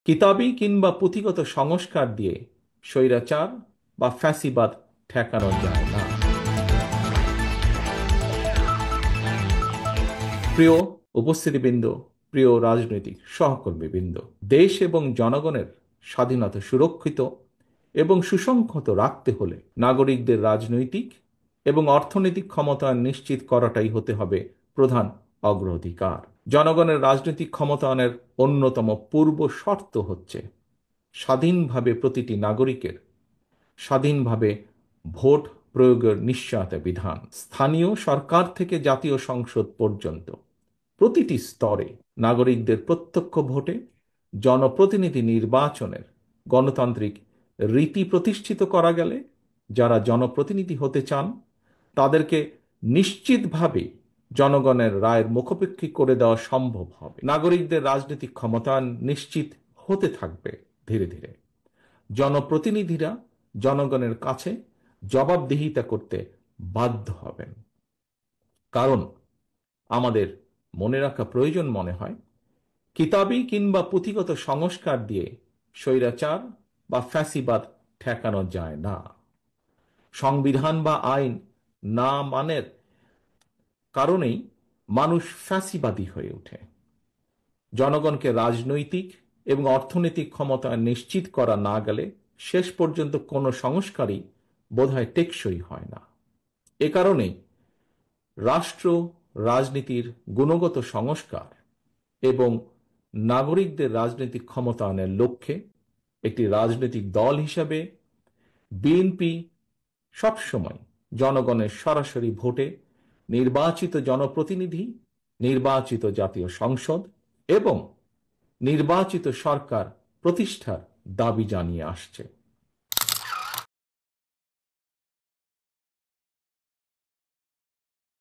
কিতাবি কিংবা পুঁথিগত সংস্কার দিয়ে স্বৈরাচার বা ফ্যাসিবাদ ঠেকানো যায় না। প্রিয় উপস্থিতিবৃন্দ, প্রিয় রাজনৈতিক সহকর্মীবৃন্দ, দেশ এবং জনগণের স্বাধীনতা সুরক্ষিত এবং সুসংহত রাখতে হলে নাগরিকদের রাজনৈতিক এবং অর্থনৈতিক ক্ষমতায়ন নিশ্চিত করাটাই হতে হবে প্রধান অগ্রাধিকার। জনগণের রাজনৈতিক ক্ষমতায়নের অন্যতম পূর্ব শর্ত হচ্ছে স্বাধীনভাবে প্রতিটি নাগরিকের স্বাধীনভাবে ভোট প্রয়োগের নিশ্চয়তা বিধান। স্থানীয় সরকার থেকে জাতীয় সংসদ পর্যন্ত প্রতিটি স্তরে নাগরিকদের প্রত্যক্ষ ভোটে জনপ্রতিনিধি নির্বাচনের গণতান্ত্রিক রীতি প্রতিষ্ঠিত করা গেলে যারা জনপ্রতিনিধি হতে চান তাদেরকে নিশ্চিতভাবে জনগণের রায়ের মুখোপেক্ষী করে দেওয়া সম্ভব হবে। নাগরিকদের রাজনৈতিক ক্ষমতায়ন নিশ্চিত হতে থাকবে ধীরে ধীরে। জনপ্রতিনিধিরা জনগণের কাছে জবাবদিহিতা করতে বাধ্য হবেন। কারণ আমাদের মনে রাখা প্রয়োজন মনে হয়, কিতাবি কিংবা পুঁথিগত সংস্কার দিয়ে স্বৈরাচার বা ফ্যাসিবাদ ঠেকানো যায় না। সংবিধান বা আইন না মানের কারণেই মানুষ ফ্যাসিবাদী হয়ে ওঠে। জনগণকে রাজনৈতিক এবং অর্থনৈতিক ক্ষমতা নিশ্চিত করা না গেলে শেষ পর্যন্ত কোনো সংস্কারই বোধহয় টেকসই হয় না। এ কারণেই রাষ্ট্র রাজনীতির গুণগত সংস্কার এবং নাগরিকদের রাজনৈতিক ক্ষমতায়নের লক্ষ্যে একটি রাজনৈতিক দল হিসাবে বিএনপি সবসময় জনগণের সরাসরি ভোটে নির্বাচিত জনপ্রতিনিধি, নির্বাচিত জাতীয় সংসদ এবং নির্বাচিত সরকার প্রতিষ্ঠার দাবি জানিয়ে আসছে।